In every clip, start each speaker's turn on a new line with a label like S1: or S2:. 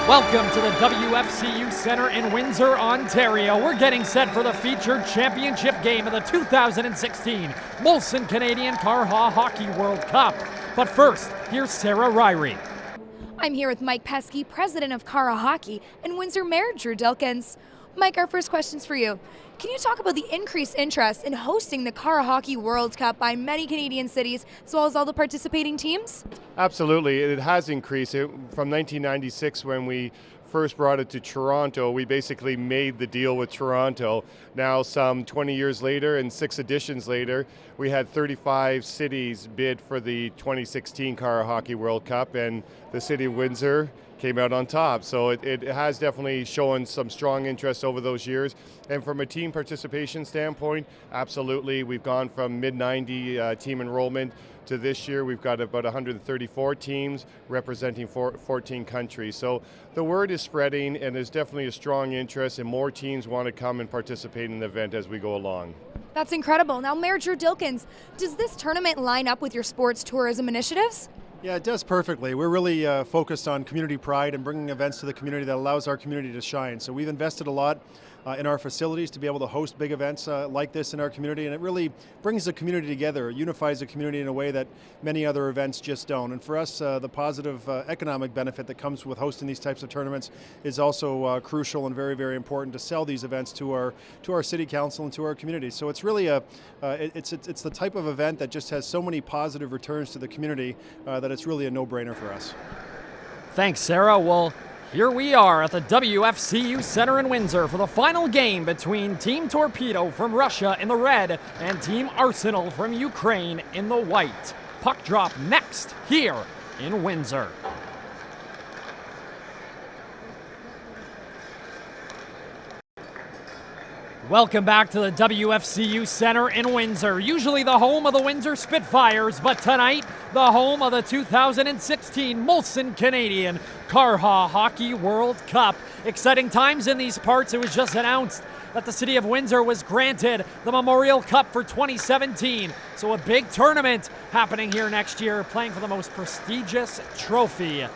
S1: Welcome to the WFCU Center in Windsor, Ontario. We're getting set for the featured championship game of the 2016 Molson Canadian CARHA Hockey World Cup. But first, here's Sarah Ryrie.
S2: I'm here with Mike Pesky, president of CARHA Hockey, and Windsor Mayor Drew Dilkins. Mike, our first question's for you. Can you talk about the increased interest in hosting the CARHA Hockey World Cup by many Canadian cities, as well as all the participating teams?
S3: Absolutely. It has increased. From 1996, when we first brought it to Toronto, we basically made the deal with Toronto. Now, some 20 years later and 6 editions later, we had 35 cities bid for the 2016 CARHA Hockey World Cup, and the city of Windsor came out on top. So it has definitely shown some strong interest over those years. And from a team participation standpoint, absolutely. We've gone from mid-90 team enrollment to this year we've got about 134 teams representing 14 countries. So the word is spreading, and there's definitely a strong interest, and more teams want to come and participate in the event as we go along.
S2: That's incredible. Now, Mayor Drew Dilkins, does this tournament line up with your sports tourism initiatives?
S4: Yeah, it does perfectly. We're really focused on community pride and bringing events to the community that allows our community to shine. So we've invested a lot in our facilities to be able to host big events like this in our community, and it really brings the community together, unifies the community in a way that many other events just don't. And for us, the positive economic benefit that comes with hosting these types of tournaments is also crucial and very, very important to sell these events to our city council and to our community. So it's really it's the type of event that just has so many positive returns to the community that it's really a no-brainer for us.
S1: Thanks, Sarah. Well, here we are at the WFCU Center in Windsor for the final game between Team Torpedo from Russia in the red and Team Arsenal from Ukraine in the white. Puck drop next here in Windsor. Welcome back to the WFCU Center in Windsor, usually the home of the Windsor Spitfires, but tonight, the home of the 2016 Molson Canadian CARHA Hockey World Cup. Exciting times in these parts. It was just announced that the city of Windsor was granted the Memorial Cup for 2017. So a big tournament happening here next year, playing for the most prestigious trophy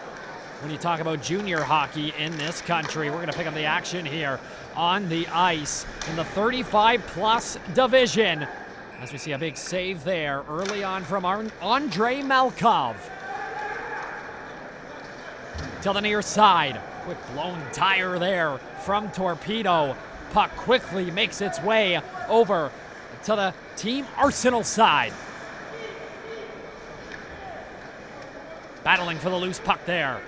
S1: when you talk about junior hockey in this country. We're going to pick up the action here on the ice in the 35-plus division, as we see a big save there early on from Andrei Malkov. To the near side, quick blown tire there from Torpedo. Puck quickly makes its way over to the Team Arsenal side. Battling for the loose puck there.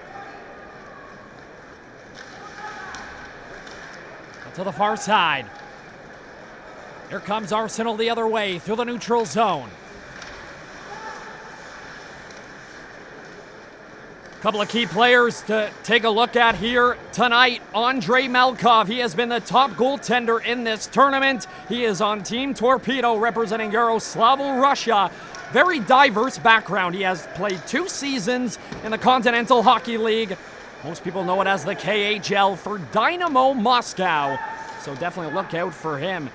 S1: To the far side. Here comes Arsenal the other way through the neutral zone. Couple of key players to take a look at here tonight. Andrei Malkov, he has been the top goaltender in this tournament. He is on Team Torpedo representing Yaroslavl, Russia. Very diverse background. He has played 2 seasons in the Continental Hockey League. Most people know it as the KHL for Dynamo Moscow, so definitely look out for him.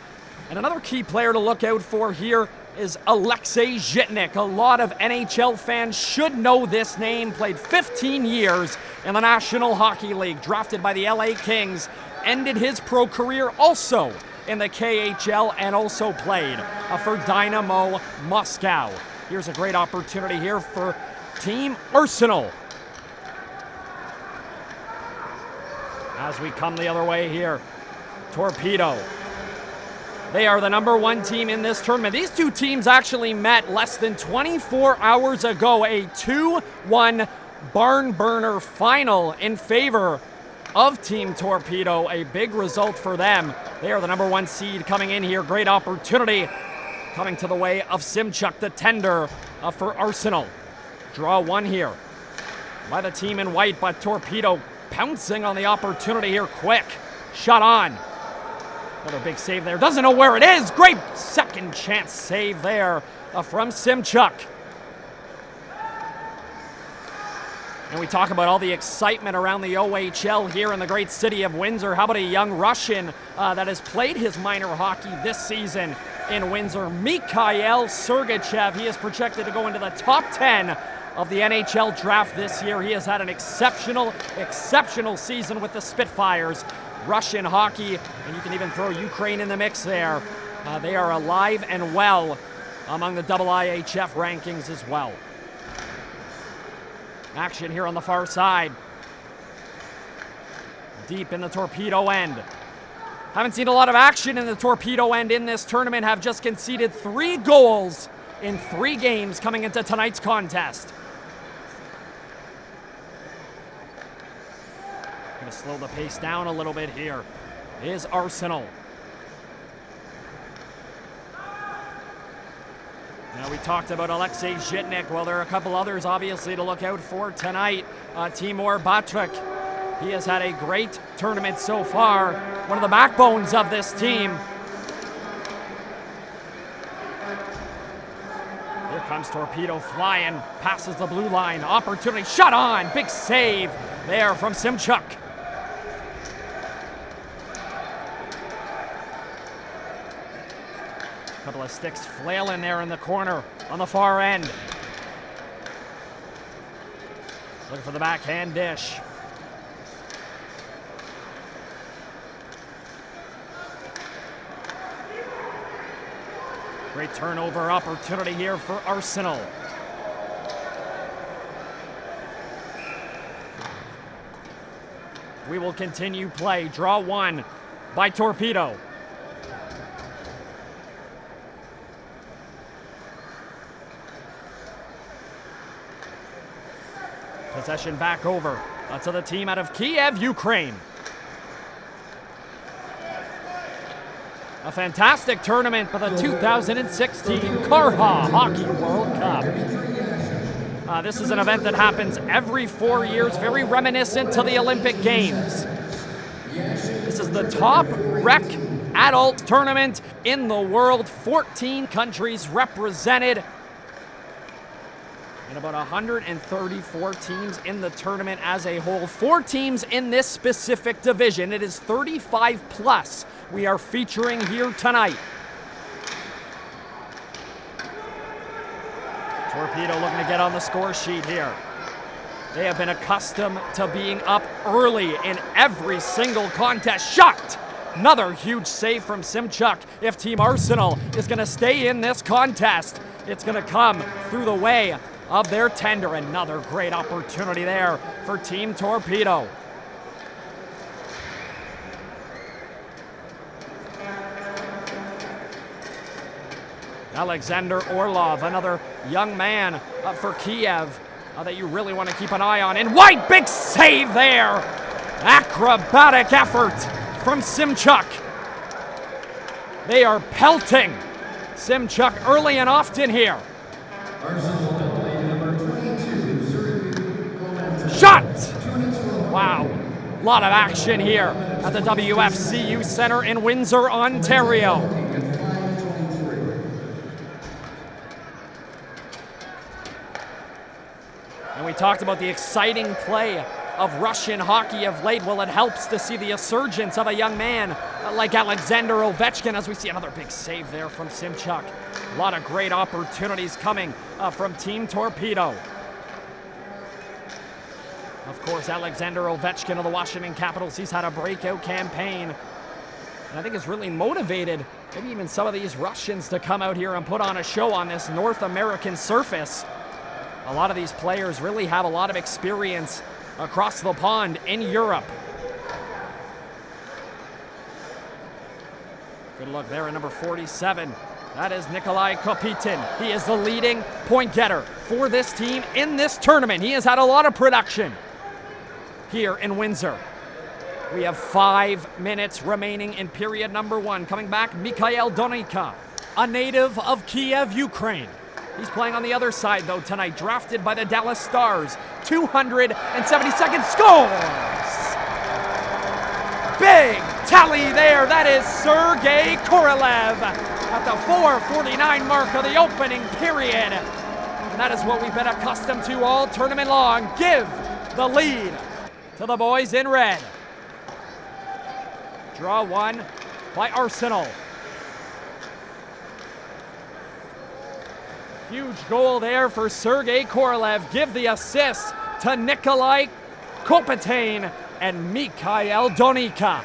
S1: And another key player to look out for here is Alexei Zhitnik. A lot of NHL fans should know this name. Played 15 years in the National Hockey League, drafted by the LA Kings, ended his pro career also in the KHL, and also played for Dynamo Moscow. Here's a great opportunity here for Team Arsenal. As we come the other way here, Torpedo. They are the number 1 team in this tournament. These 2 teams actually met less than 24 hours ago. A 2-1 barn burner final in favor of Team Torpedo. A big result for them. They are the number 1 seed coming in here. Great opportunity coming to the way of Simchuk, the tender for Arsenal. Draw 1 here by the team in white, but Torpedo pouncing on the opportunity here quick. Shot on. Another big save there. Doesn't know where it is. Great second chance save there from Simchuk. And we talk about all the excitement around the OHL here in the great city of Windsor. How about a young Russian that has played his minor hockey this season in Windsor? Mikhail Sergachev. He is projected to go into the top 10 of the NHL draft this year. He has had an exceptional season with the Spitfires. Russian hockey, and you can even throw Ukraine in the mix there. They are alive and well among the IIHF rankings as well. Action here on the far side. Deep in the Torpedo end. Haven't seen a lot of action in the Torpedo end in this tournament. Have just conceded 3 goals in 3 games coming into tonight's contest. Gonna slow the pace down a little bit here is Arsenal. Now, we talked about Alexei Zhitnik. Well, there are a couple others, obviously, to look out for tonight. Timur Batrick. He has had a great tournament so far. One of the backbones of this team. Here comes Torpedo flying. Passes the blue line. Opportunity. Shot on. Big save there from Simchuk. Couple of sticks flailing there in the corner on the far end. Looking for the backhand dish. Great turnover opportunity here for Arsenal. We will continue play. Draw 1 by Torpedo. Possession back over to the team out of Kiev, Ukraine. A fantastic tournament for the 2016 CARHA Hockey World Cup. This is an event that happens every 4 years, very reminiscent to the Olympic Games. This is the top rec adult tournament in the world. 14 countries represented. And about 134 teams in the tournament as a whole. 4 teams in this specific division. It is 35 plus we are featuring here tonight. Torpedo looking to get on the score sheet here. They have been accustomed to being up early in every single contest. Shot! Another huge save from Simchuk. If Team Arsenal is going to stay in this contest, it's going to come through the way of their tender. Another great opportunity there for Team Torpedo. Alexander Orlov, another young man for Kiev that you really want to keep an eye on. And White, big save there. Acrobatic effort from Simchuk. They are pelting Simchuk early and often here. Shot! Wow, a lot of action here at the WFCU Center in Windsor, Ontario. And we talked about the exciting play of Russian hockey of late. Well, it helps to see the resurgence of a young man like Alexander Ovechkin, as we see another big save there from Simchuk. A lot of great opportunities coming from Team Torpedo. Of course, Alexander Ovechkin of the Washington Capitals, he's had a breakout campaign. And I think it's really motivated maybe even some of these Russians to come out here and put on a show on this North American surface. A lot of these players really have a lot of experience across the pond in Europe. Good look there at number 47. That is Nikolai Kopitin. He is the leading point getter for this team in this tournament. He has had a lot of production here in Windsor. We have 5 minutes remaining in period number 1. Coming back, Mikhail Donika, a native of Kiev, Ukraine. He's playing on the other side, though, tonight, drafted by the Dallas Stars. 272nd scores! Big tally there. That is Sergei Korolev at the 4:49 mark of the opening period. And that is what we've been accustomed to all tournament long. Give the lead to the boys in red. Draw 1 by Arsenal. Huge goal there for Sergei Korolev. Give the assist to Nikolai Kopitain and Mikhail Donika.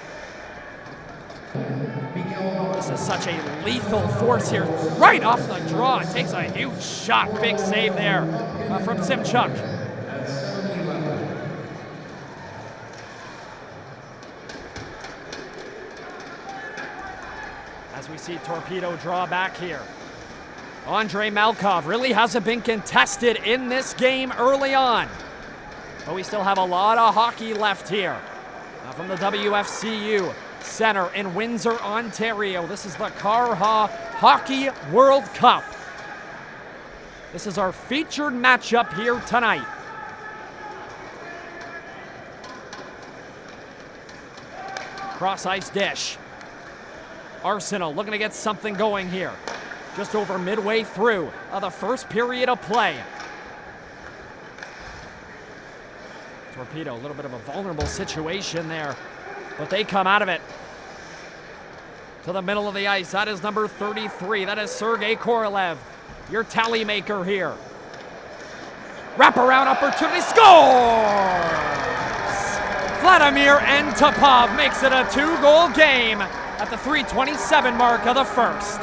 S1: This is such a lethal force here. Right off the draw, it takes a huge shot. Big save there from Simchuk. As we see Torpedo draw back here. Andrei Malkov really hasn't been contested in this game early on. But we still have a lot of hockey left here. From the WFCU Center in Windsor, Ontario. This is the CARHA Hockey World Cup. This is our featured matchup here tonight. Cross ice dish. Arsenal looking to get something going here. Just over midway through the first period of play. Torpedo, a little bit of a vulnerable situation there, but they come out of it. To the middle of the ice, that is number 33. That is Sergei Korolev, your tally maker here. Wraparound opportunity, scores! Vladimir Antipov makes it a 2-goal game at the 3:27 mark of the first.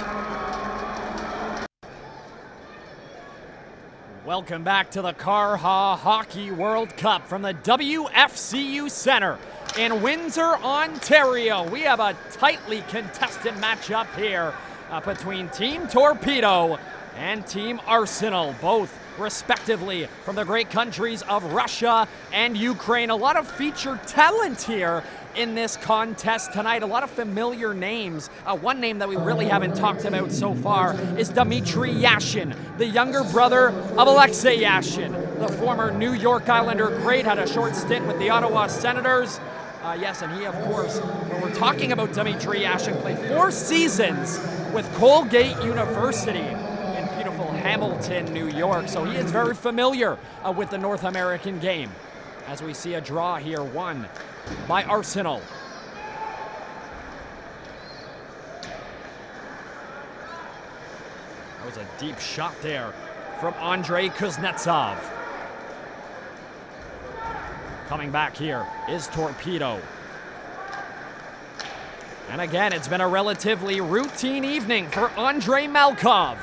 S1: Welcome back to the CARHA Hockey World Cup from the WFCU Center in Windsor, Ontario. We have a tightly contested matchup here between Team Torpedo and Team Arsenal, both respectively from the great countries of Russia and Ukraine. A lot of featured talent here in this contest tonight, a lot of familiar names. One name that we really haven't talked about so far is Dmitry Yashin, the younger brother of Alexei Yashin, the former New York Islander great, had a short stint with the Ottawa Senators. Yes, and he, of course, when we're talking about Dmitry Yashin, played 4 seasons with Colgate University in beautiful Hamilton, New York, so he is very familiar with the North American game. As we see a draw here, won by Arsenal. That was a deep shot there from Andrei Kuznetsov. Coming back here is Torpedo. And again, it's been a relatively routine evening for Andrei Malkov,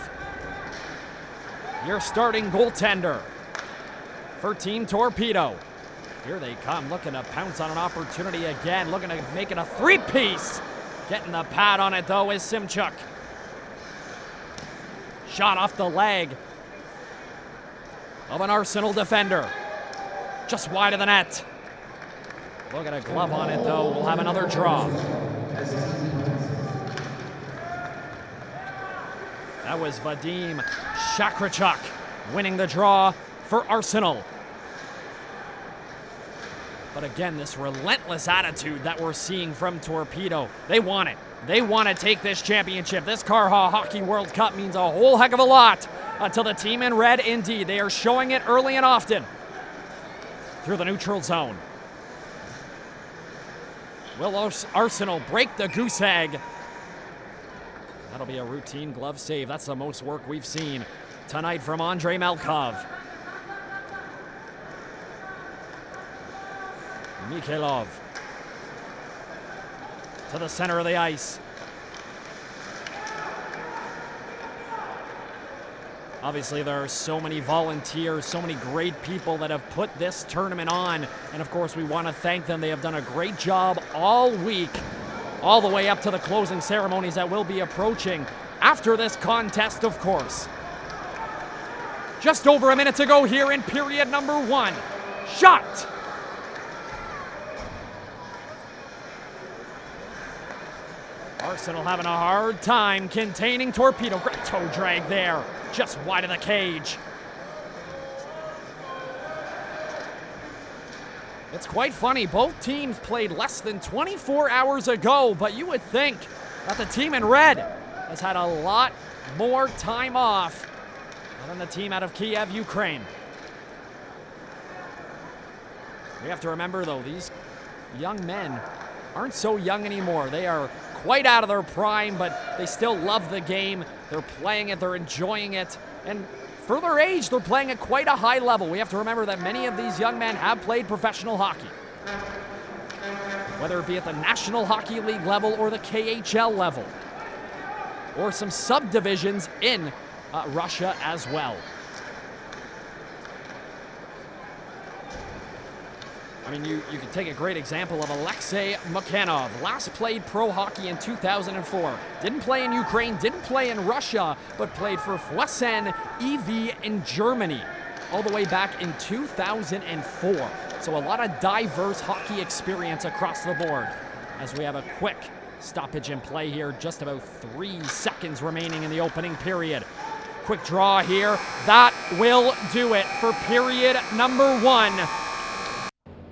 S1: your starting goaltender for Team Torpedo. Here they come, looking to pounce on an opportunity again, looking to make it a 3-piece. Getting the pad on it, though, is Simchuk. Shot off the leg of an Arsenal defender. Just wide of the net. Look at a glove on it, though. We'll have another draw. That was Vadim Shakrachuk winning the draw for Arsenal. But again, this relentless attitude that we're seeing from Torpedo, they want it. They want to take this championship. This CARHA Hockey World Cup means a whole heck of a lot to the team in red. Indeed, they are showing it early and often through the neutral zone. Will Arsenal break the goose egg? That'll be a routine glove save. That's the most work we've seen tonight from Andrei Malkov. Mikhailov to the center of the ice. Obviously, there are so many volunteers, so many great people that have put this tournament on. And of course, we want to thank them. They have done a great job all week, all the way up to the closing ceremonies that will be approaching after this contest, of course. Just over a minute to go here in period number 1. Shot! Arsenal having a hard time containing Torpedo. Great toe drag there, just wide of the cage. It's quite funny, both teams played less than 24 hours ago, but you would think that the team in red has had a lot more time off than the team out of Kiev, Ukraine. We have to remember, though, these young men aren't so young anymore. They are quite out of their prime, but they still love the game. They're playing it, they're enjoying it, and for their age, they're playing at quite a high level. We have to remember that many of these young men have played professional hockey, whether it be at the National Hockey League level or the KHL level, or some subdivisions in Russia as well. I mean, you could take a great example of Alexei Mukhanov. Last played pro hockey in 2004. Didn't play in Ukraine, didn't play in Russia, but played for Fuesen EV in Germany all the way back in 2004. So a lot of diverse hockey experience across the board. As we have a quick stoppage in play here, just about 3 seconds remaining in the opening period. Quick draw here. That will do it for period number 1.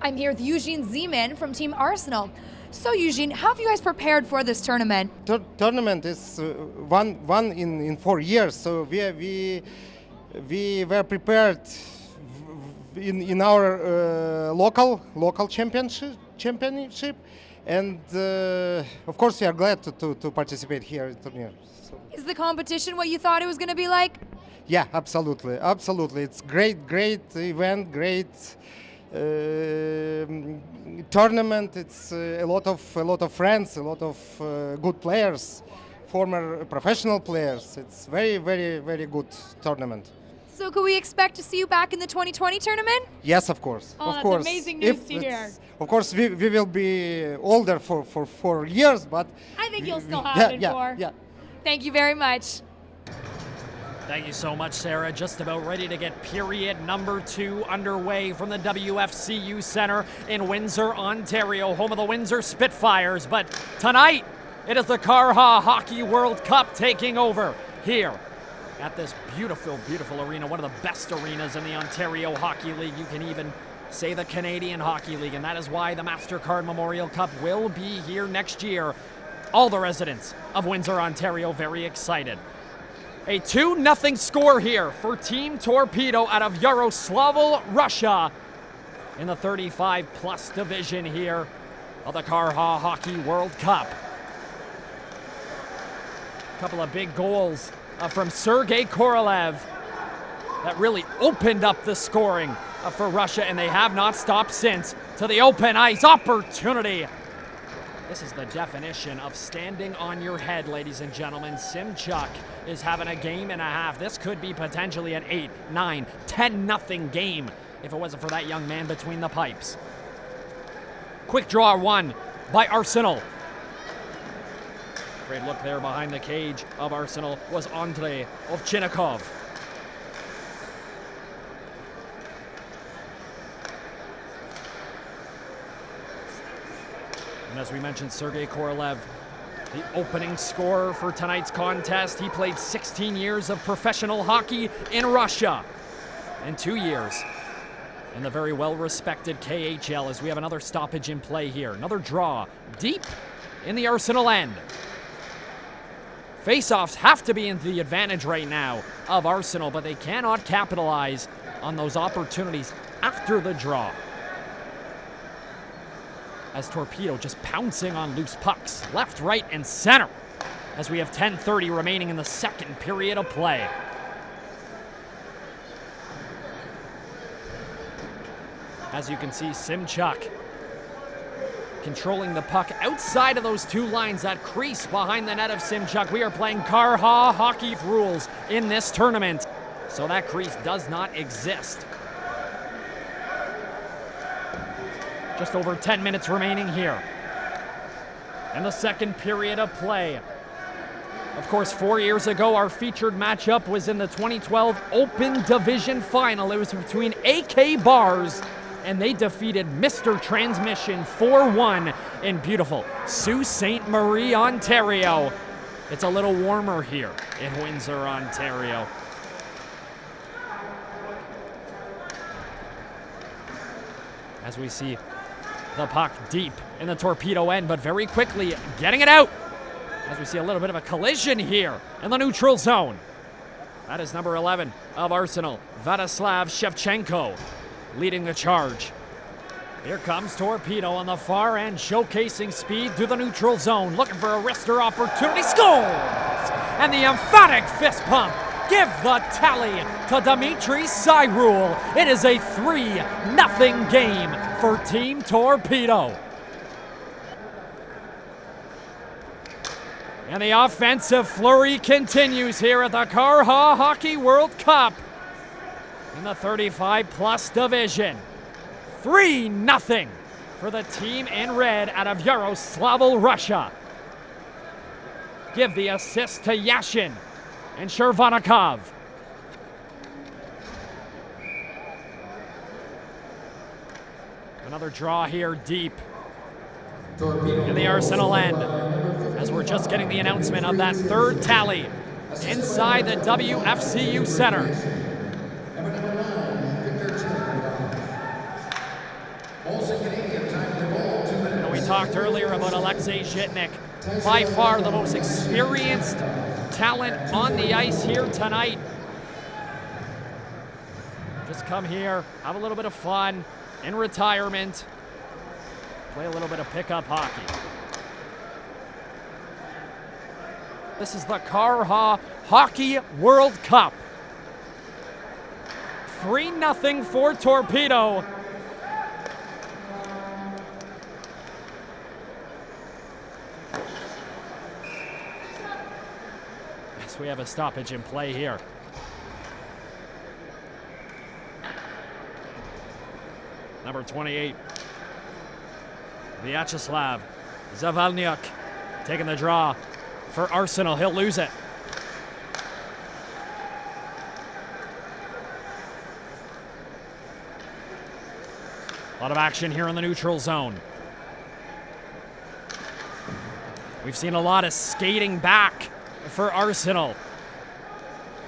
S2: I'm here with Eugene Zeman from Team Arsenal. So Eugene, how have you guys prepared for this tournament?
S5: Tournament is one in 4 years, so we were prepared in our local championship, and of course we are glad to participate here in the tournament. So.
S2: Is the competition what you thought it was going to be like?
S5: Yeah, absolutely. It's great event, great tournament. It's a lot of friends, a lot of good players, former professional players. It's very good tournament.
S2: So could we expect to see you back in the 2020 tournament?
S5: Yes, of course.
S2: Oh,
S5: of
S2: that's
S5: course.
S2: amazing news to hear.
S5: Of course, we will be older for 4 years, but
S2: I think you'll still have it in 4.
S5: Yeah.
S2: Thank you very much.
S1: Thank you so much, Sarah. Just about ready to get period number 2 underway from the WFCU Center in Windsor, Ontario, home of the Windsor Spitfires. But tonight, it is the CARHA Hockey World Cup taking over here at this beautiful, beautiful arena, one of the best arenas in the Ontario Hockey League. You can even say the Canadian Hockey League, and that is why the MasterCard Memorial Cup will be here next year. All the residents of Windsor, Ontario, very excited. A 2-0 score here for Team Torpedo out of Yaroslavl, Russia, in the 35-plus division here of the CARHA Hockey World Cup. A couple of big goals from Sergei Korolev that really opened up the scoring for Russia, and they have not stopped since. To the open ice opportunity. This is the definition of standing on your head, ladies and gentlemen. Simchuk is having a game and a half. This could be potentially an 8, 9, 10-0 game if it wasn't for that young man between the pipes. Quick draw 1 by Arsenal. Great look there behind the cage of Arsenal was Andrei Ovchinnikov. And as we mentioned, Sergei Korolev, the opening scorer for tonight's contest. He played 16 years of professional hockey in Russia and 2 years in the very well-respected KHL, as we have another stoppage in play here. Another draw deep in the Arsenal end. Faceoffs have to be in the advantage right now of Arsenal, but they cannot capitalize on those opportunities after the draw. As Torpedo just pouncing on loose pucks, left, right, and center, as we have 10:30 remaining in the second period of play. As you can see, Simchuk controlling the puck outside of those 2 lines, that crease behind the net of Simchuk. We are playing CARHA hockey rules in this tournament, so that crease does not exist. Just over 10 minutes remaining here in the second period of play. Of course, 4 years ago, our featured matchup was in the 2012 Open Division Final. It was between AK Bars, and they defeated Mr. Transmission 4-1 in beautiful Sault Ste. Marie, Ontario. It's a little warmer here in Windsor, Ontario. As we see the puck deep in the Torpedo end, but very quickly getting it out. As we see a little bit of a collision here in the neutral zone. That is number 11 of Arsenal, Vladislav Shevchenko, leading the charge. Here comes Torpedo on the far end, showcasing speed through the neutral zone, looking for a wrister opportunity. Scores! And the emphatic fist pump give the tally to Dmitry Cyrul. It is a 3-0 game for Team Torpedo. And the offensive flurry continues here at the CARHA Hockey World Cup in the 35-plus division. 3-0 for the team in red out of Yaroslavl, Russia. Give the assist to Yashin and Shervanikov. Another draw here deep in the Arsenal end, as we're just getting the announcement of that third tally inside the WFCU Center. And we talked earlier about Alexei Zhitnik, by far the most experienced talent on the ice here tonight. Just come here, have a little bit of fun in retirement, play a little bit of pickup hockey. This is the CARHA Hockey World Cup. 3-0 for Torpedo. Yes, we have a stoppage in play here. Number 28, Vyacheslav Zavalnyuk taking the draw for Arsenal. He'll lose it. A lot of action here in the neutral zone. We've seen a lot of skating back for Arsenal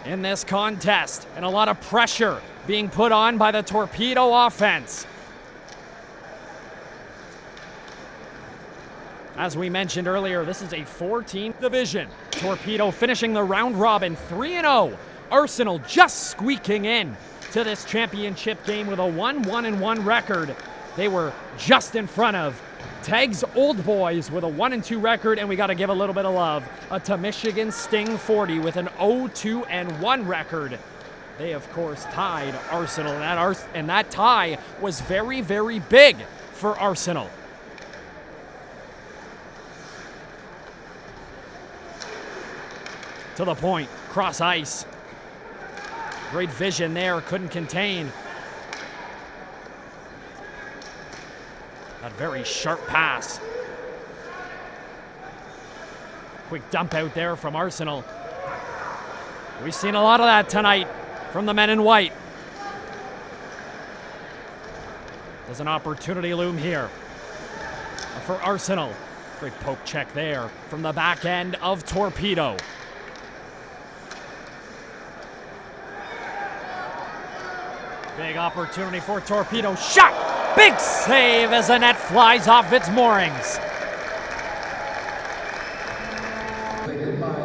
S1: in this contest, and a lot of pressure being put on by the Torpedo offense. As we mentioned earlier, this is a 4-team division. Torpedo finishing the round robin 3-0. Arsenal just squeaking in to this championship game with a 1-1-1 record. They were just in front of Tag's Old Boys with a 1-2 record, and we got to give a little bit of love to Michigan Sting 40 with an 0-2-1 record. They, of course, tied Arsenal, and that tie was very, very big for Arsenal. To the point, cross ice. Great vision there, couldn't contain. That very sharp pass. Quick dump out there from Arsenal. We've seen a lot of that tonight from the men in white. There's an opportunity loom here for Arsenal. Great poke check there from the back end of Torpedo. Big opportunity for Torpedo. Shot! Big save as the net flies off its moorings.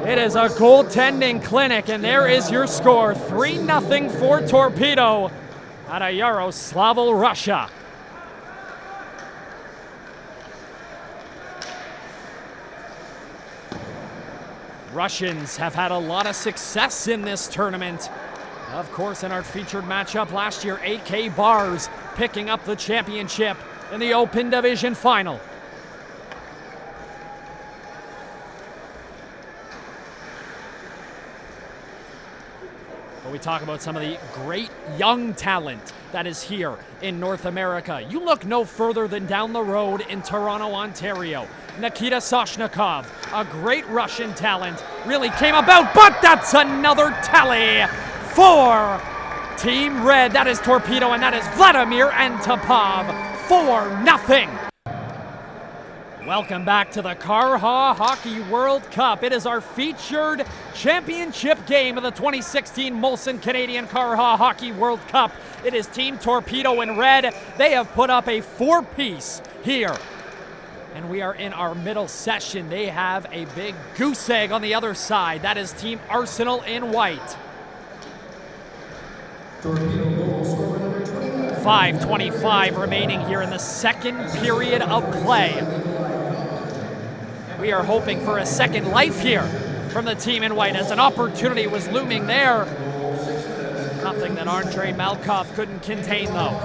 S1: It is a goaltending clinic, and there is your score. 3-0 for Torpedo out of Yaroslavl, Russia. Russians have had a lot of success in this tournament. Of course, in our featured matchup last year, AK Bars picking up the championship in the Open Division Final. But we talk about some of the great young talent that is here in North America. You look no further than down the road in Toronto, Ontario. Nikita Soshnikov, a great Russian talent, really came about, but that's another tally for Team Red. That is Torpedo, and that is Vladimir Antipov. 4-0. Welcome back to the CARHA Hockey World Cup. It is our featured championship game of the 2016 Molson Canadian CARHA Hockey World Cup. It is Team Torpedo in red. They have put up a 4-piece here. And we are in our middle session. They have a big goose egg on the other side. That is Team Arsenal in white. 5:25 remaining here in the second period of play. We are hoping for a second life here from the team in white as an opportunity was looming there. Nothing that Andrei Malkov couldn't contain, though.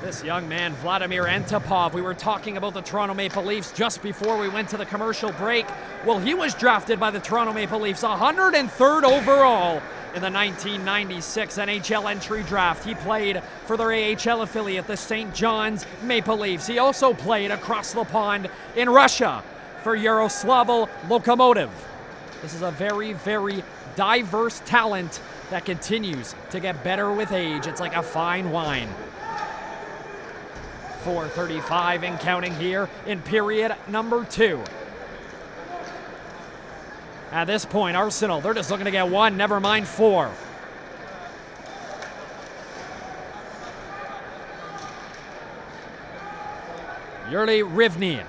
S1: This young man, Vladimir Antipov, we were talking about the Toronto Maple Leafs just before we went to the commercial break. Well, he was drafted by the Toronto Maple Leafs 103rd overall in the 1996 NHL entry draft. He played for their AHL affiliate, the St. John's Maple Leafs. He also played across the pond in Russia for Yaroslavl Lokomotiv. This is a very, very diverse talent that continues to get better with age. It's like a fine wine. 4:35 and counting here in period number 2. At this point, Arsenal, they're just looking to get 1, never mind 4. Yuri Rivny.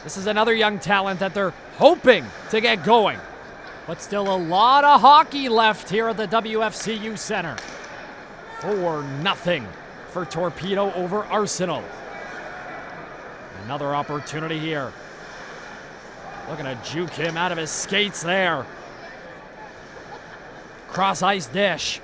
S1: This is another young talent that they're hoping to get going. But still a lot of hockey left here at the WFCU Center. 4-0 for Torpedo over Arsenal. Another opportunity here. Looking to juke him out of his skates there. Cross ice dish.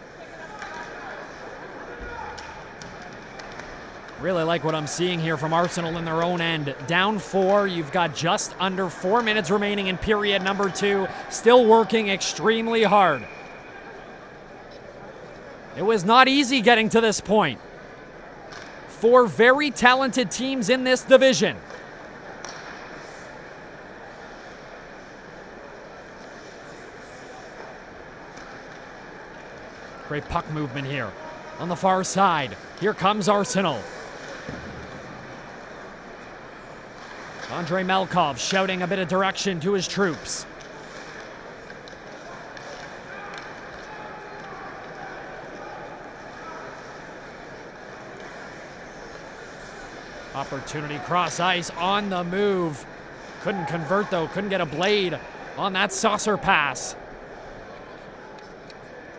S1: Really like what I'm seeing here from Arsenal in their own end. Down 4, you've got just under 4 minutes remaining in period number 2. Still working extremely hard. It was not easy getting to this point. 4 very talented teams in this division. Great puck movement here on the far side. Here comes Arsenal. Andrei Malkov shouting a bit of direction to his troops. Opportunity cross ice on the move. Couldn't convert though, couldn't get a blade on that saucer pass.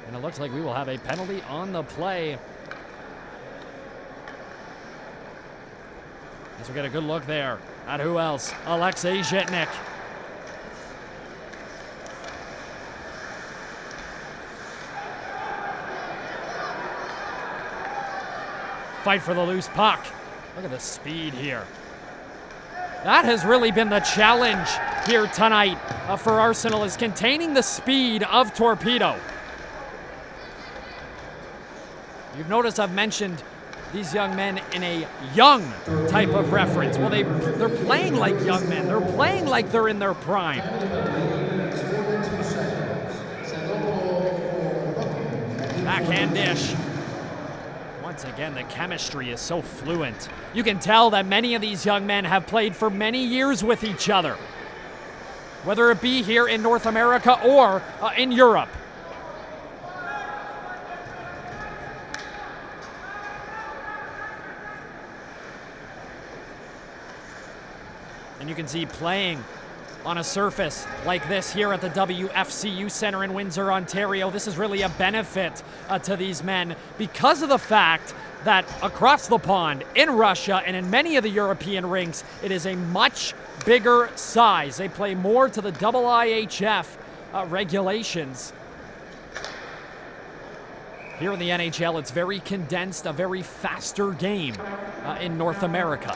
S1: And it looks like we will have a penalty on the play. As we get a good look there at who else? Alexei Zhitnik. Fight for the loose puck. Look at the speed here. That has really been the challenge here tonight for Arsenal, is containing the speed of Torpedo. You've noticed I've mentioned these young men in a young type of reference. Well, they're playing like young men. They're playing like they're in their prime. Backhand dish. Once again, the chemistry is so fluent. You can tell that many of these young men have played for many years with each other, whether it be here in North America or in Europe. And you can see playing on a surface like this here at the WFCU Center in Windsor, Ontario. This is really a benefit to these men because of the fact that across the pond in Russia and in many of the European rinks, it is a much bigger size. They play more to the IIHF regulations. Here in the NHL, it's very condensed, a very faster game in North America.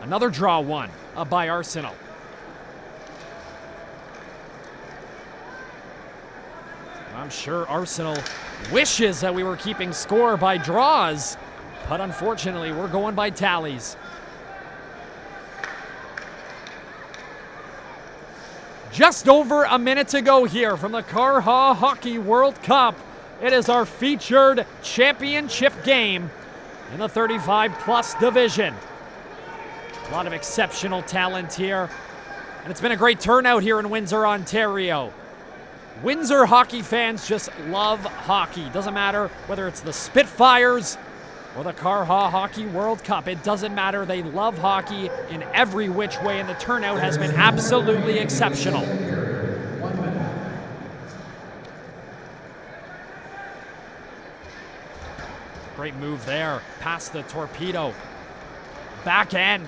S1: Another draw one by Arsenal. I'm sure Arsenal wishes that we were keeping score by draws, but unfortunately we're going by tallies. Just over a minute to go here from the CARHA Hockey World Cup. It is our featured championship game in the 35-plus division. A lot of exceptional talent here, and it's been a great turnout here in Windsor, Ontario. Windsor hockey fans just love hockey. Doesn't matter whether it's the Spitfires or the CARHA Hockey World Cup. It doesn't matter. They love hockey in every which way, and the turnout has been absolutely exceptional. Great move there, past the Torpedo. Back end.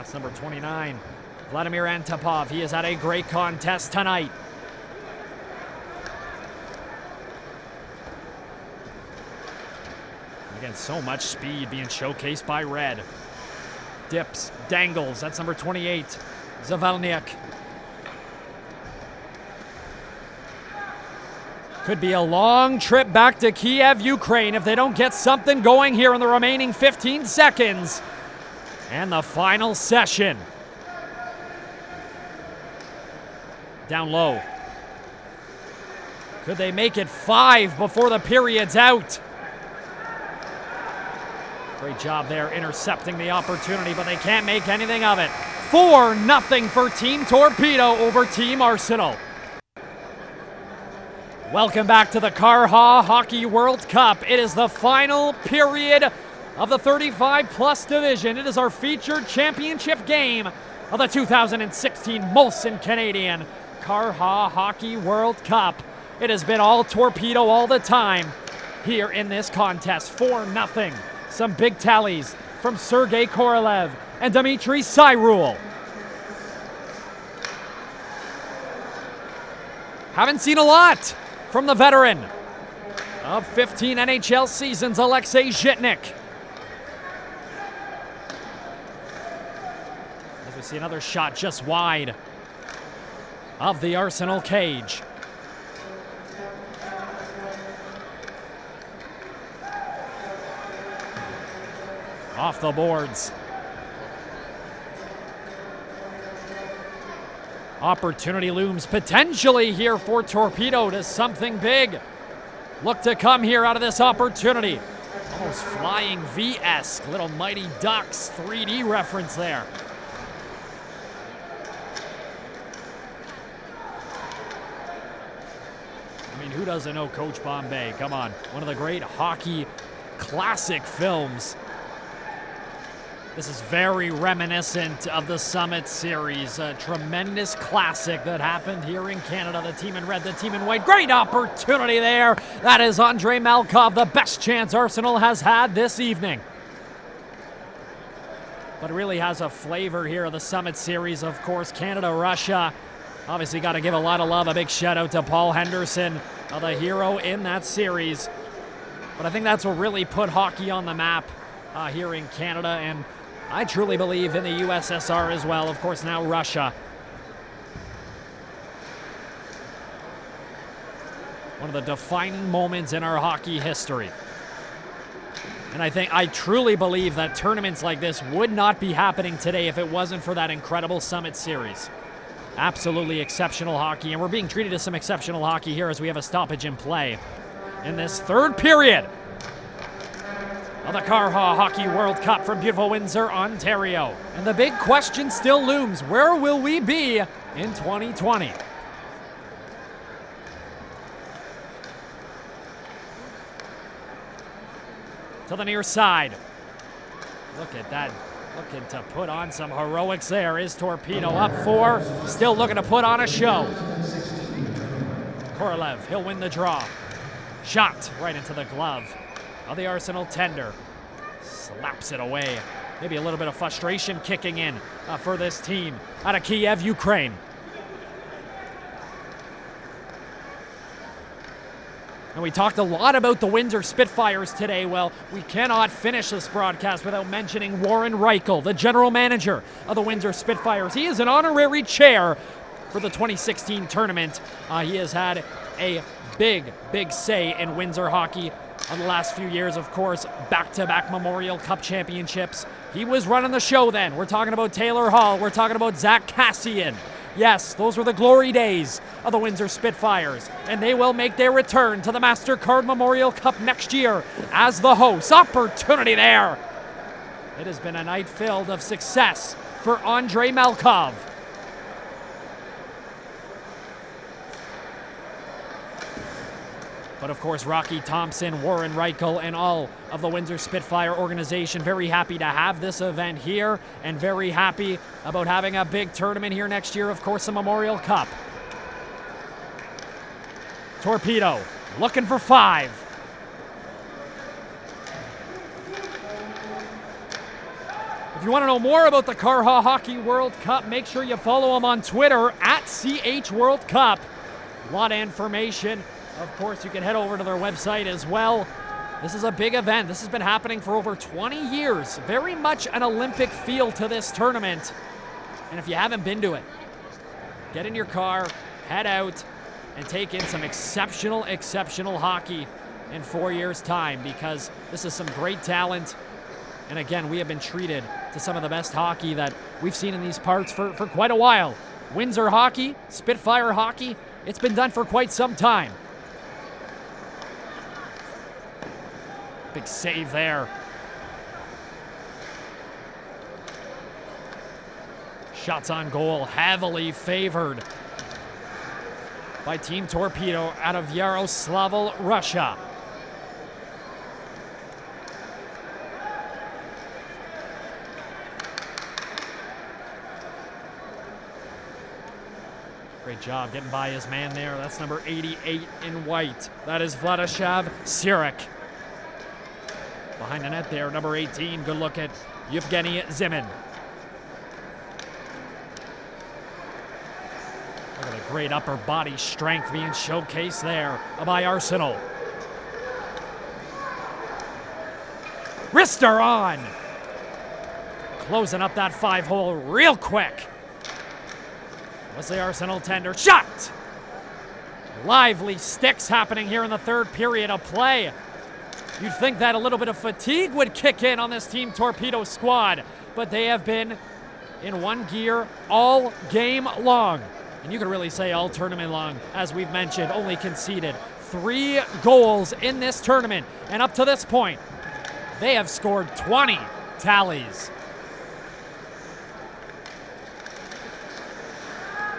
S1: That's number 29, Vladimir Antipov. He has had a great contest tonight. Again, so much speed being showcased by Red. Dips, dangles. That's number 28, Zavalniak. Could be a long trip back to Kiev, Ukraine, if they don't get something going here in the remaining 15 seconds. And the final session. Down low. Could they make it 5 before the period's out? Great job there intercepting the opportunity, but they can't make anything of it. 4-0 for Team Torpedo over Team Arsenal. Welcome back to the CARHA Hockey World Cup. It is the final period of the 35-plus division. It is our featured championship game of the 2016 Molson Canadian CARHA Hockey World Cup. It has been all Torpedo all the time here in this contest. 4-0. Some big tallies from Sergei Korolev and Dmitry Cyrul. Haven't seen a lot from the veteran of 15 NHL seasons, Alexei Zhitnik. As we see another shot just wide of the Arsenal cage. Off the boards. Opportunity looms potentially here for Torpedo to something big. Look to come here out of this opportunity. Almost flying V-esque, little Mighty Ducks 3D reference there. I mean, who doesn't know Coach Bombay? Come on, one of the great hockey classic films. This is very reminiscent of the Summit Series, a tremendous classic that happened here in Canada. The team in red, the team in white. Great opportunity there. That is Andrei Malkov, the best chance Arsenal has had this evening. But it really has a flavor here of the Summit Series, of course, Canada-Russia. Obviously got to give a lot of love, a big shout out to Paul Henderson, the hero in that series. But I think that's what really put hockey on the map here in Canada, and I truly believe in the USSR as well. Of course, now Russia. One of the defining moments in our hockey history. And I truly believe that tournaments like this would not be happening today if it wasn't for that incredible Summit Series. Absolutely exceptional hockey, and we're being treated to some exceptional hockey here as we have a stoppage in play in this third period of the CARHA Hockey World Cup from beautiful Windsor, Ontario. And the big question still looms, where will we be in 2020? To the near side. Look at that. Looking to put on some heroics there is Torpedo. Up 4, still looking to put on a show. Korolev, he'll win the draw. Shot right into the glove of the Arsenal tender. Slaps it away. Maybe a little bit of frustration kicking in for this team out of Kiev, Ukraine. And we talked a lot about the Windsor Spitfires today. Well, we cannot finish this broadcast without mentioning Warren Reichel, the general manager of the Windsor Spitfires. He is an honorary chair for the 2016 tournament. He has had a big say in Windsor hockey in the last few years, of course, back-to-back Memorial Cup championships. He was running the show then. We're talking about Taylor Hall. We're talking about Zach Cassian. Yes, those were the glory days of the Windsor Spitfires, and they will make their return to the MasterCard Memorial Cup next year as the hosts. Opportunity there. It has been a night filled of success for Andrei Malkov. But of course, Rocky Thompson, Warren Reichel, and all of the Windsor Spitfire organization very happy to have this event here and very happy about having a big tournament here next year, of course, the Memorial Cup. Torpedo looking for 5. If you want to know more about the CARHA Hockey World Cup, make sure you follow them on Twitter at CH World Cup. A lot of information. Of course, you can head over to their website as well. This is a big event. This has been happening for over 20 years. Very much an Olympic feel to this tournament. And if you haven't been to it, get in your car, head out, and take in some exceptional, exceptional hockey in 4 years' time, because this is some great talent. And again, we have been treated to some of the best hockey that we've seen in these parts for quite a while. Windsor hockey, Spitfire hockey, it's been done for quite some time. Big save there. Shots on goal heavily favored by Team Torpedo out of Yaroslavl, Russia. Great job getting by his man there. That's number 88 in white. That is Władysław Sirek. Behind the net there, number 18. Good look at Yevgeny Zimin. Look at the great upper body strength being showcased there by Arsenal. Wrister on. Closing up that 5-hole real quick. What's the Arsenal tender? Shot! Lively sticks happening here in the third period of play. You'd think that a little bit of fatigue would kick in on this Team Torpedo squad, but they have been in one gear all game long. And you could really say all tournament long, as we've mentioned, only conceded 3 goals in this tournament. And up to this point, they have scored 20 tallies.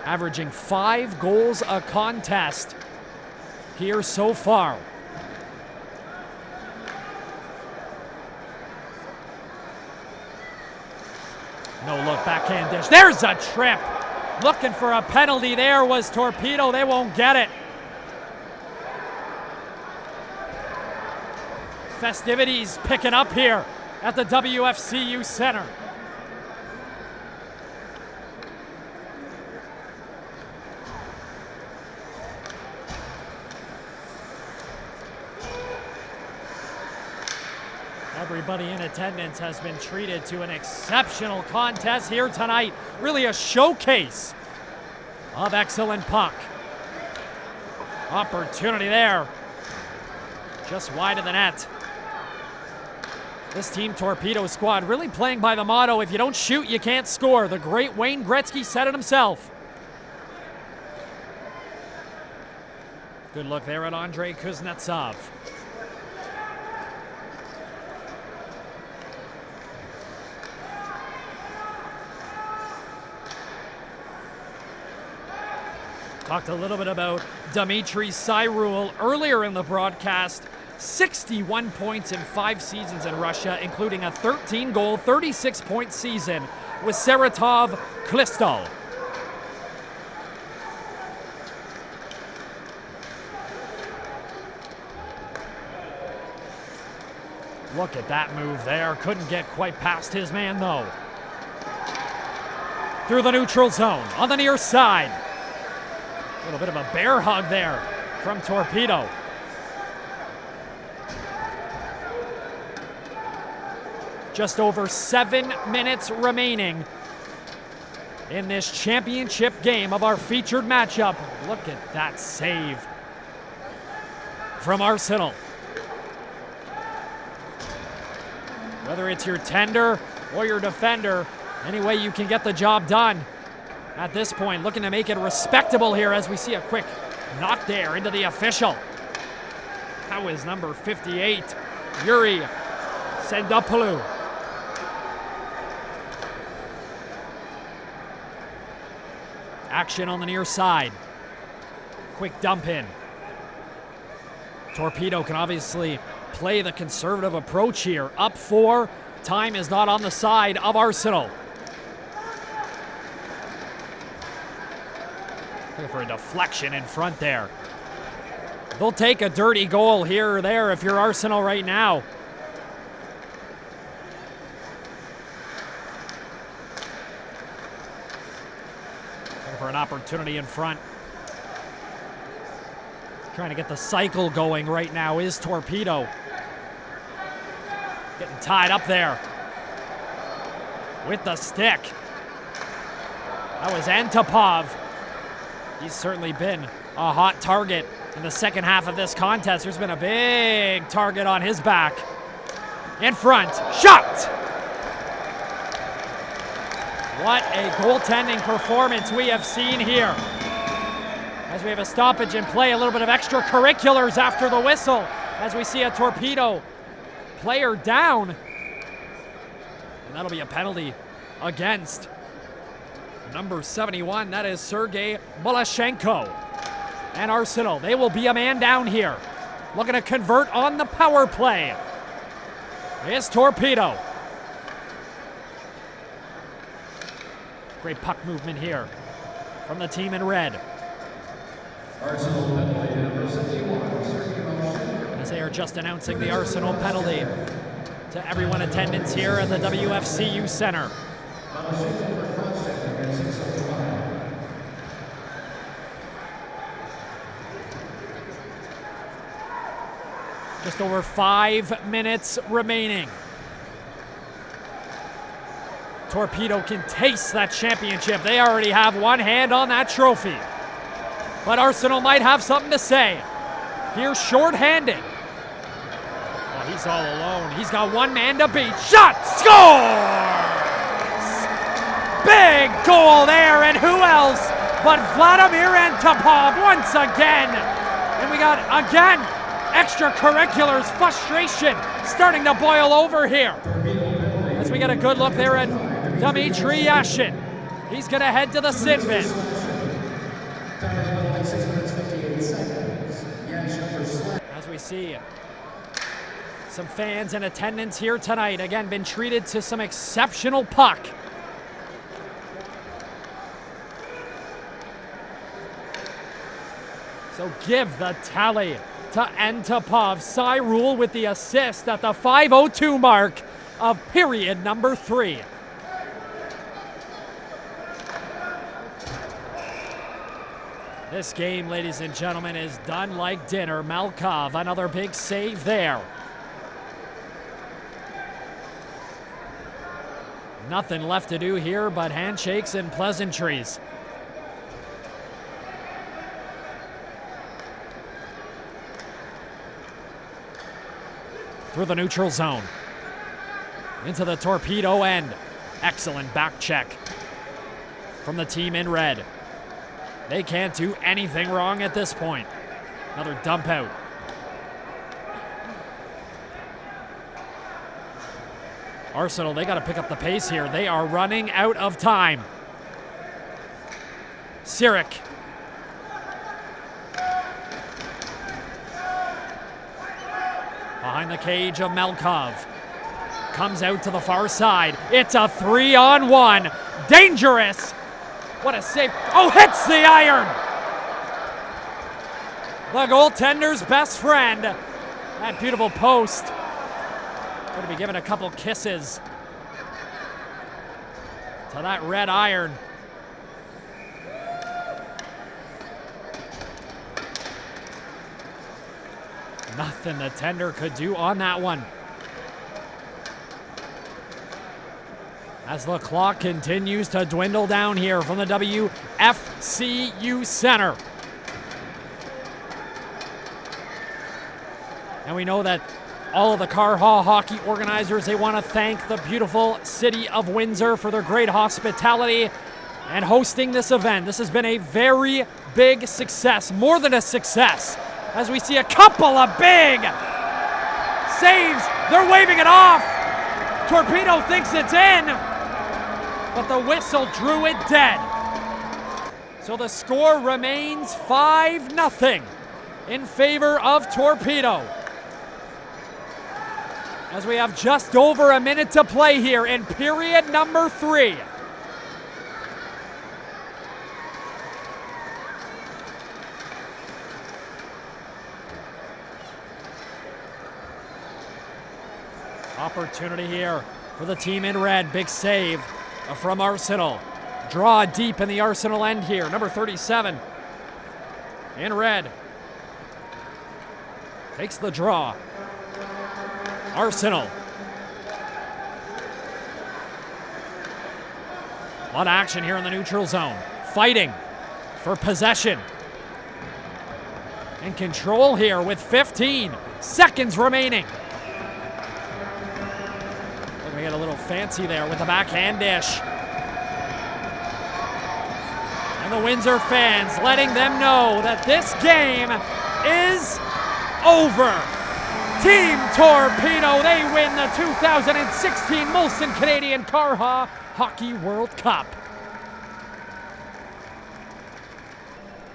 S1: Averaging 5 goals a contest here so far. No look, backhand dish. There's a trip. Looking for a penalty there was Torpedo. They won't get it. Festivities picking up here at the WFCU Center. Everybody in attendance has been treated to an exceptional contest here tonight. Really a showcase of excellent puck. Opportunity there. Just wide of the net. This Team Torpedo squad really playing by the motto, if you don't shoot, you can't score. The great Wayne Gretzky said it himself. Good look there at Andrei Kuznetsov. Talked a little bit about Dmitry Cyrul earlier in the broadcast. 61 points in 5 seasons in Russia, including a 13-goal, 36-point season with Saratov Klistol. Look at that move there. Couldn't get quite past his man, though. Through the neutral zone on the near side. A little bit of a bear hug there from Torpedo. Just over 7 minutes remaining in this championship game of our featured matchup. Look at that save from Arsenal. Whether it's your tender or your defender, any way you can get the job done. At this point, looking to make it respectable here as we see a quick knock there into the official. That was number 58, Yuri Sendopoulou. Action on the near side. Quick dump in. Torpedo can obviously play the conservative approach here. Up 4, time is not on the side of Arsenal. Looking for a deflection in front there. They'll take a dirty goal here or there if you're Arsenal right now. opportunity in front. Trying to get the cycle going right now is Torpedo. Getting tied up there with the stick. That was Antipov. He's certainly been a hot target in the second half of this contest. There's been a big target on his back. In front, shot! What a goaltending performance we have seen here. As we have a stoppage in play, a little bit of extracurriculars after the whistle, as we see a Torpedo player down. And that'll be a penalty against number 71. That is Sergei Moloshenko. And Arsenal, they will be a man down here. Looking to convert on the power play. It's Torpedo. Great puck movement here from the team in red.
S6: Arsenal penalty number 71,
S1: as they are just announcing the Arsenal penalty to everyone in attendance here at the WFCU Center. Just over 5 minutes remaining. Torpedo can taste that championship. They already have one hand on that trophy. But Arsenal might have something to say. Here, short-handed. Oh, he's all alone. He's got one man to beat. Shot! Scores! Big goal there, and who else but Vladimir Antipov once again. And we got, again, extracurriculars, frustration starting to boil over here. As we get a good look there at Dmitry Yashin. He's going to head to the sin bin. As we see some fans in attendance here tonight, again, been treated to some exceptional puck. So give the tally to Antipov. Cyrul with the assist at the 5:02 mark of period number 3. This game, ladies and gentlemen, is done like dinner. Malkov, another big save there. Nothing left to do here but handshakes and pleasantries. Through the neutral zone. Into the Torpedo end. Excellent back check from the team in red. They can't do anything wrong at this point. Another dump out. Arsenal, they got to pick up the pace here. They are running out of time. Sirik. Behind the cage of Malkov. Comes out to the far side. It's a 3-on-1. Dangerous. What a save. Oh, hits the iron. The goaltender's best friend. That beautiful post. Going to be given a couple kisses to that red iron. Nothing the tender could do on that one. As the clock continues to dwindle down here from the WFCU Center. And we know that all of the CARHA hockey organizers, they want to thank the beautiful city of Windsor for their great hospitality and hosting this event. This has been a very big success, more than a success, as we see a couple of big saves. They're waving it off. Torpedo thinks it's in, but the whistle drew it dead. So the score remains 5-0 in favor of Torpedo, as we have just over a minute to play here in period number 3. Opportunity here for the team in red. Big save from Arsenal. Draw deep in the Arsenal end here. Number 37 in red. Takes the draw. Arsenal. A lot of action here in the neutral zone. Fighting for possession. In control here with 15 seconds remaining. Looking to get a little fancy there with the backhand dish. And the Windsor fans letting them know that this game is over. Team Torpedo, they win the 2016 Molson Canadian CARHA Hockey World Cup.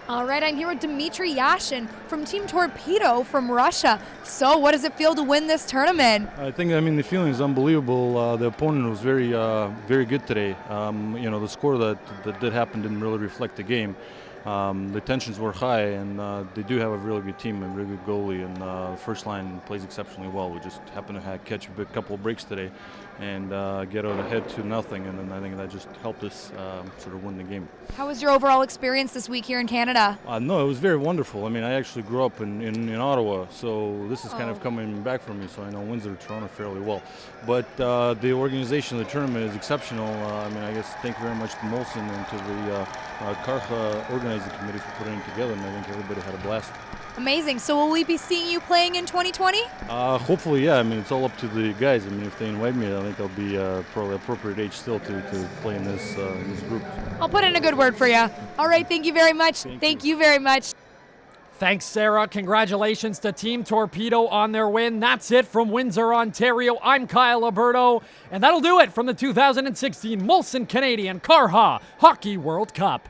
S2: All right, I'm here with Dmitry Yashin from Team Torpedo from Russia. So what does it feel to win this tournament?
S7: I think, the feeling is unbelievable. The opponent was very good today. The score that did happen didn't really reflect the game. The tensions were high, and they do have a really good team and really good goalie, and the first line plays exceptionally well. We just happened to catch a couple of breaks today and get out ahead 2-0, and then I think that just helped us sort of win the game.
S2: How was your overall experience this week here in Canada?
S7: No, it was very wonderful. I actually grew up in Ottawa, so this is kind of coming back for me, so I know Windsor, Toronto fairly well. But the organization of the tournament is exceptional. I guess thank you very much to Molson and to the CARHA organizing committee for putting it together, and I think everybody had a blast.
S2: Amazing. So will we be seeing you playing in 2020?
S7: Hopefully, yeah. It's all up to the guys. If they invite me, I think I'll be probably appropriate age still to play in this group.
S2: I'll put in a good word for you. All right, thank you very much. Thank you very much.
S1: Thanks, Sarah. Congratulations to Team Torpedo on their win. That's it from Windsor, Ontario. I'm Kyle Alberto, and that'll do it from the 2016 Molson Canadian CARHA Hockey World Cup.